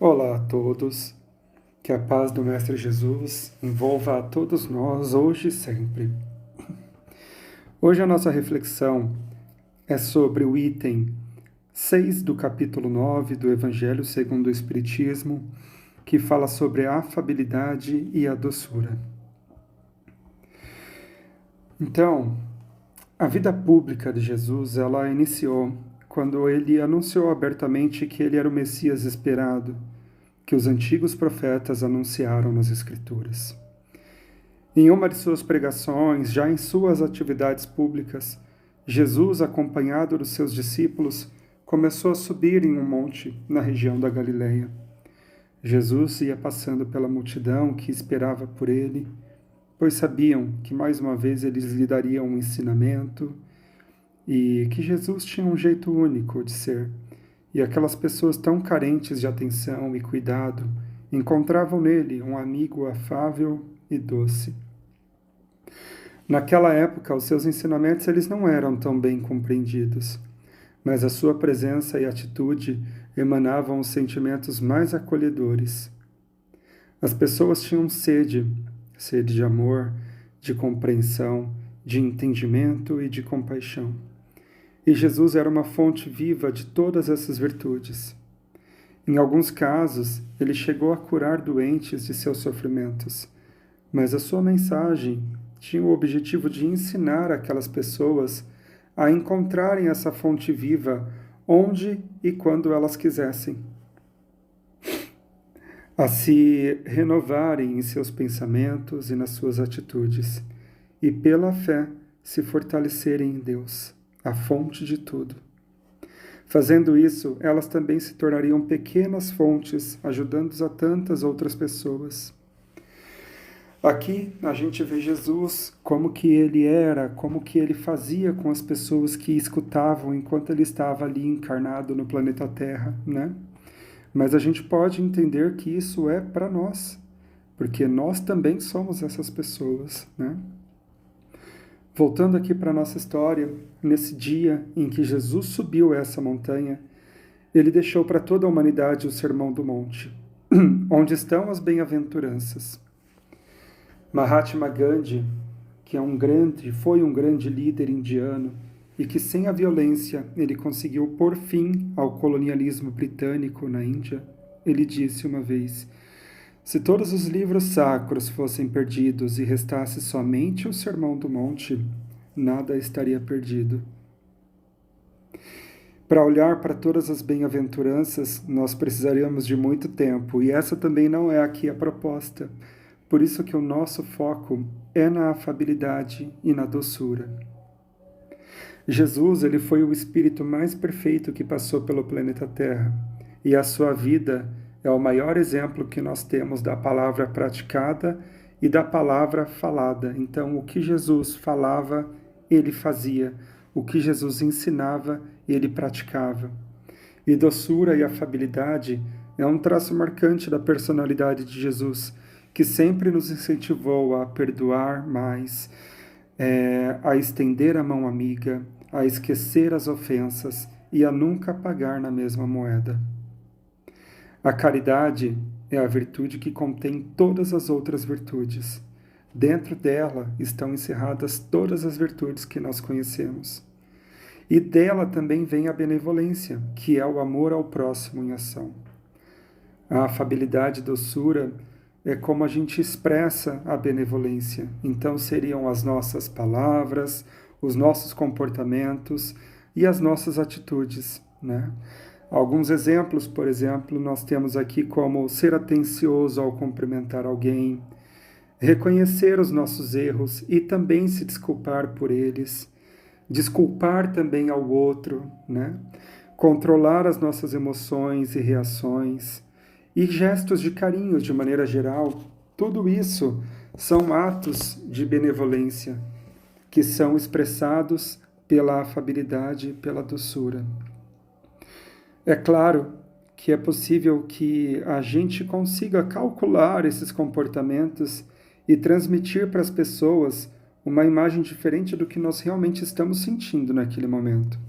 Olá a todos, que a paz do Mestre Jesus envolva a todos nós hoje e sempre. Hoje a nossa reflexão é sobre o item 6 do capítulo 9 do Evangelho segundo o Espiritismo, que fala sobre a afabilidade e a doçura. Então, a vida pública de Jesus, ela iniciou quando ele anunciou abertamente que ele era o Messias esperado, que os antigos profetas anunciaram nas Escrituras. Em uma de suas pregações, já em suas atividades públicas, Jesus, acompanhado dos seus discípulos, começou a subir em um monte na região da Galileia. Jesus ia passando pela multidão que esperava por ele, pois sabiam que mais uma vez eles lhe dariam um ensinamento e que Jesus tinha um jeito único de ser. E aquelas pessoas tão carentes de atenção e cuidado encontravam nele um amigo afável e doce. Naquela época, os seus ensinamentos eles não eram tão bem compreendidos, mas a sua presença e atitude emanavam os sentimentos mais acolhedores. As pessoas tinham sede de amor, de compreensão, de entendimento e de compaixão. E Jesus era uma fonte viva de todas essas virtudes. Em alguns casos, ele chegou a curar doentes de seus sofrimentos, mas a sua mensagem tinha o objetivo de ensinar aquelas pessoas a encontrarem essa fonte viva onde e quando elas quisessem, a se renovarem em seus pensamentos e nas suas atitudes, e pela fé se fortalecerem em Deus, a fonte de tudo. Fazendo isso, elas também se tornariam pequenas fontes, ajudando a tantas outras pessoas. Aqui a gente vê Jesus, como que ele era, como que ele fazia com as pessoas que escutavam enquanto ele estava ali encarnado no planeta Terra, né? Mas a gente pode entender que isso é para nós, porque nós também somos essas pessoas, né? Voltando aqui para a nossa história, nesse dia em que Jesus subiu essa montanha, ele deixou para toda a humanidade o Sermão do Monte, onde estão as bem-aventuranças. Mahatma Gandhi, que foi um grande líder indiano e que sem a violência ele conseguiu pôr fim ao colonialismo britânico na Índia, ele disse uma vez: se todos os livros sacros fossem perdidos e restasse somente o Sermão do Monte, nada estaria perdido. Para olhar para todas as bem-aventuranças, nós precisaríamos de muito tempo, e essa também não é aqui a proposta. Por isso que o nosso foco é na afabilidade e na doçura. Jesus, ele foi o espírito mais perfeito que passou pelo planeta Terra, e a sua vida é o maior exemplo que nós temos da palavra praticada e da palavra falada. Então, o que Jesus falava, ele fazia. O que Jesus ensinava, ele praticava. E doçura e afabilidade é um traço marcante da personalidade de Jesus, que sempre nos incentivou a perdoar mais, a estender a mão amiga, a esquecer as ofensas e a nunca pagar na mesma moeda. A caridade é a virtude que contém todas as outras virtudes. Dentro dela estão encerradas todas as virtudes que nós conhecemos. E dela também vem a benevolência, que é o amor ao próximo em ação. A afabilidade e doçura é como a gente expressa a benevolência. Então seriam as nossas palavras, os nossos comportamentos e as nossas atitudes, né? Alguns exemplos, por exemplo, nós temos aqui como ser atencioso ao cumprimentar alguém, reconhecer os nossos erros e também se desculpar por eles, desculpar também ao outro, né? Controlar as nossas emoções e reações, e gestos de carinho de maneira geral. Tudo isso são atos de benevolência que são expressados pela afabilidade e pela doçura. É claro que é possível que a gente consiga calcular esses comportamentos e transmitir para as pessoas uma imagem diferente do que nós realmente estamos sentindo naquele momento.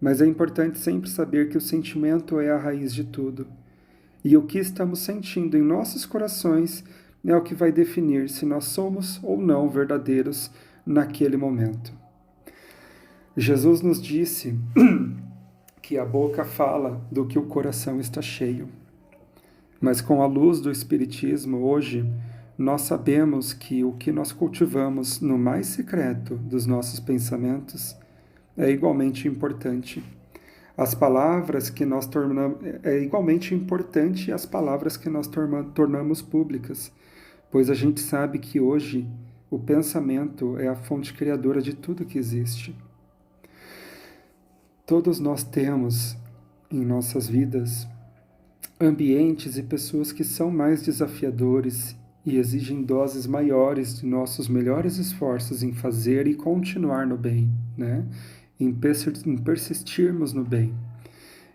Mas é importante sempre saber que o sentimento é a raiz de tudo E o que estamos sentindo em nossos corações é o que vai definir se nós somos ou não verdadeiros naquele momento. Jesus nos disse que a boca fala do que o coração está cheio. Mas com a luz do Espiritismo, hoje, nós sabemos que o que nós cultivamos no mais secreto dos nossos pensamentos é igualmente importante. As palavras que nós tornamos... É igualmente importante as palavras que nós tornamos públicas, pois a gente sabe que hoje o pensamento é a fonte criadora de tudo que existe. Todos nós temos em nossas vidas ambientes e pessoas que são mais desafiadores e exigem doses maiores de nossos melhores esforços em fazer e continuar no bem, né? Em persistirmos no bem.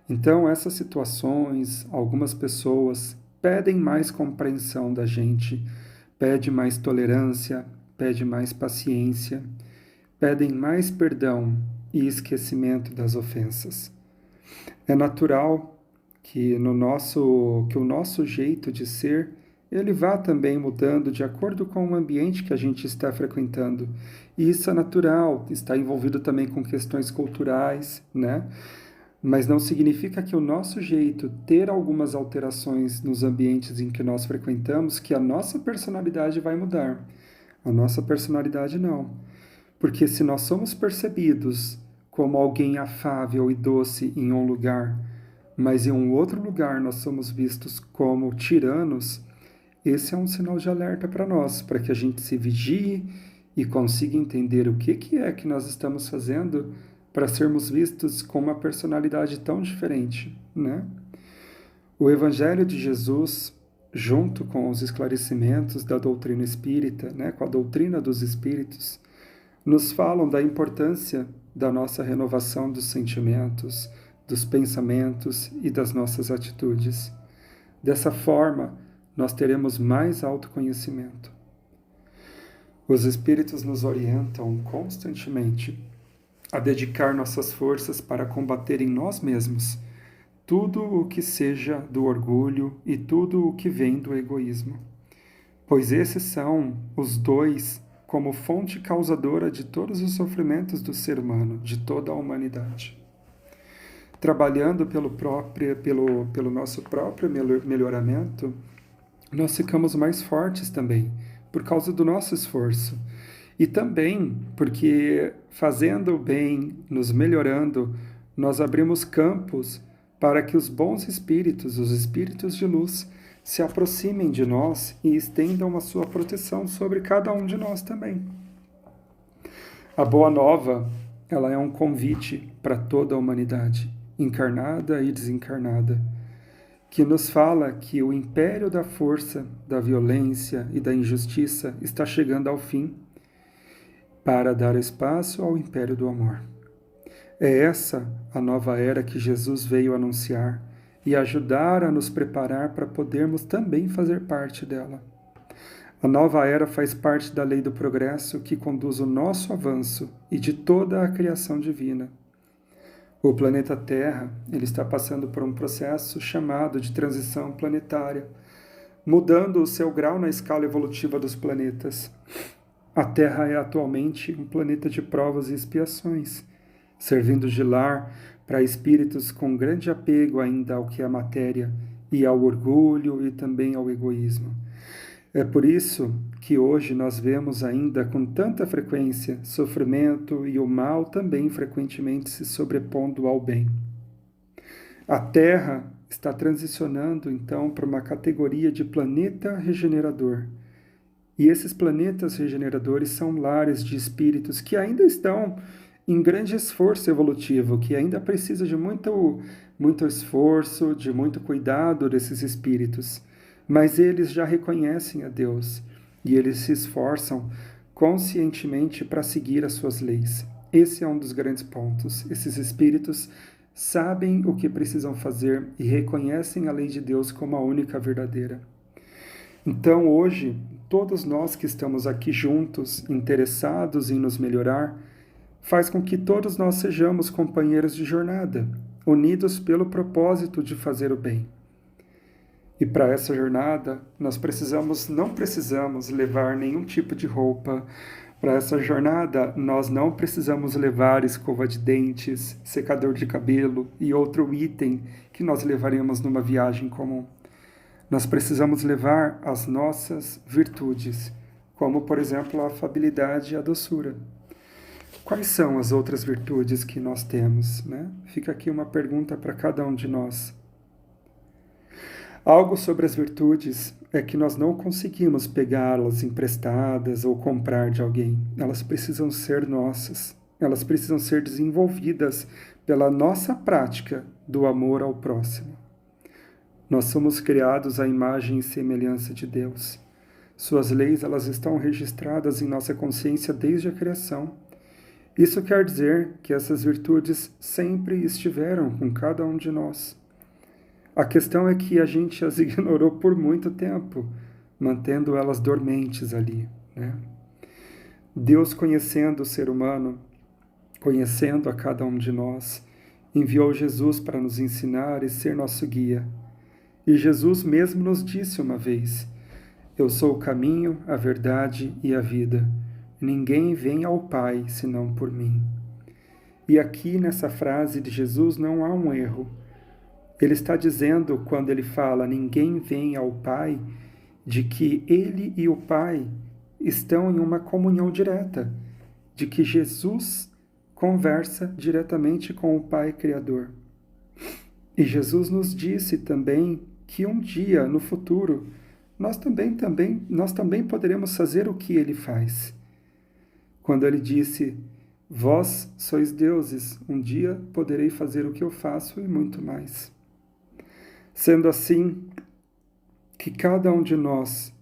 Então, essas situações, algumas pessoas pedem mais compreensão da gente, pedem mais tolerância, pedem mais paciência, pedem mais perdão e esquecimento das ofensas. É natural que o nosso jeito de ser, ele vá também mudando de acordo com o ambiente que a gente está frequentando. E isso é natural, está envolvido também com questões culturais, né? Mas não significa que o nosso jeito ter algumas alterações nos ambientes em que nós frequentamos, que a nossa personalidade vai mudar. A nossa personalidade não. Porque se nós somos percebidos como alguém afável e doce em um lugar, mas em um outro lugar nós somos vistos como tiranos, esse é um sinal de alerta para nós, para que a gente se vigie e consiga entender o que é que nós estamos fazendo para sermos vistos com uma personalidade tão diferente, né? O Evangelho de Jesus, junto com os esclarecimentos da doutrina espírita, né, com a doutrina dos espíritos, nos falam da importância da nossa renovação dos sentimentos, dos pensamentos e das nossas atitudes. Dessa forma, nós teremos mais autoconhecimento. Os espíritos nos orientam constantemente a dedicar nossas forças para combater em nós mesmos tudo o que seja do orgulho e tudo o que vem do egoísmo, pois esses são os dois como fonte causadora de todos os sofrimentos do ser humano, de toda a humanidade. Trabalhando pelo nosso próprio melhoramento, nós ficamos mais fortes também, por causa do nosso esforço. E também porque, fazendo o bem, nos melhorando, nós abrimos campos para que os bons espíritos, os espíritos de luz, se aproximem de nós e estendam a sua proteção sobre cada um de nós também. A Boa Nova, ela é um convite para toda a humanidade, encarnada e desencarnada, que nos fala que o império da força, da violência e da injustiça está chegando ao fim, para dar espaço ao império do amor. É essa a nova era que Jesus veio anunciar e ajudar a nos preparar para podermos também fazer parte dela. A nova era faz parte da lei do progresso que conduz o nosso avanço e de toda a criação divina. O planeta Terra, ele está passando por um processo chamado de transição planetária, mudando o seu grau na escala evolutiva dos planetas. A Terra é atualmente um planeta de provas e expiações, servindo de lar para espíritos com grande apego ainda ao que é a matéria e ao orgulho e também ao egoísmo. É por isso que hoje nós vemos ainda com tanta frequência sofrimento e o mal também frequentemente se sobrepondo ao bem. A Terra está transicionando então para uma categoria de planeta regenerador. E esses planetas regeneradores são lares de espíritos que ainda estão em grande esforço evolutivo, que ainda precisa de muito esforço, de muito cuidado desses espíritos. Mas eles já reconhecem a Deus e eles se esforçam conscientemente para seguir as suas leis. Esse é um dos grandes pontos. Esses espíritos sabem o que precisam fazer e reconhecem a lei de Deus como a única verdadeira. Então, hoje, todos nós que estamos aqui juntos, interessados em nos melhorar, faz com que todos nós sejamos companheiros de jornada, unidos pelo propósito de fazer o bem. E para essa jornada, nós não precisamos levar nenhum tipo de roupa. Para essa jornada, nós não precisamos levar escova de dentes, secador de cabelo e outro item que nós levaremos numa viagem comum. Nós precisamos levar as nossas virtudes, como, por exemplo, a afabilidade e a doçura. Quais são as outras virtudes que nós temos, né? Fica aqui uma pergunta para cada um de nós. Algo sobre as virtudes é que nós não conseguimos pegá-las emprestadas ou comprar de alguém. Elas precisam ser nossas. Elas precisam ser desenvolvidas pela nossa prática do amor ao próximo. Nós somos criados à imagem e semelhança de Deus. Suas leis, elas estão registradas em nossa consciência desde a criação. Isso quer dizer que essas virtudes sempre estiveram com cada um de nós. A questão é que a gente as ignorou por muito tempo, mantendo elas dormentes ali, né? Deus, conhecendo o ser humano, conhecendo a cada um de nós, enviou Jesus para nos ensinar e ser nosso guia. E Jesus mesmo nos disse uma vez: eu sou o caminho, a verdade e a vida. Ninguém vem ao Pai senão por mim. E aqui nessa frase de Jesus não há um erro. Ele está dizendo, quando ele fala ninguém vem ao Pai, de que ele e o Pai estão em uma comunhão direta, de que Jesus conversa diretamente com o Pai Criador. E Jesus nos disse também que um dia, no futuro, nós também poderemos fazer o que ele faz. Quando ele disse: vós sois deuses, um dia poderei fazer o que eu faço e muito mais. Sendo assim, que cada um de nós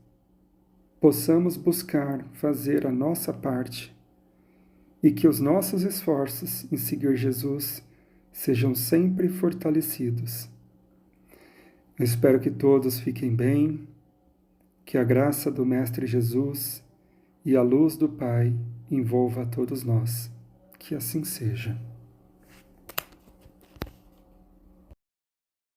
possamos buscar fazer a nossa parte e que os nossos esforços em seguir Jesus sejam sempre fortalecidos. Eu espero que todos fiquem bem, que a graça do Mestre Jesus e a luz do Pai envolva a todos nós. Que assim seja.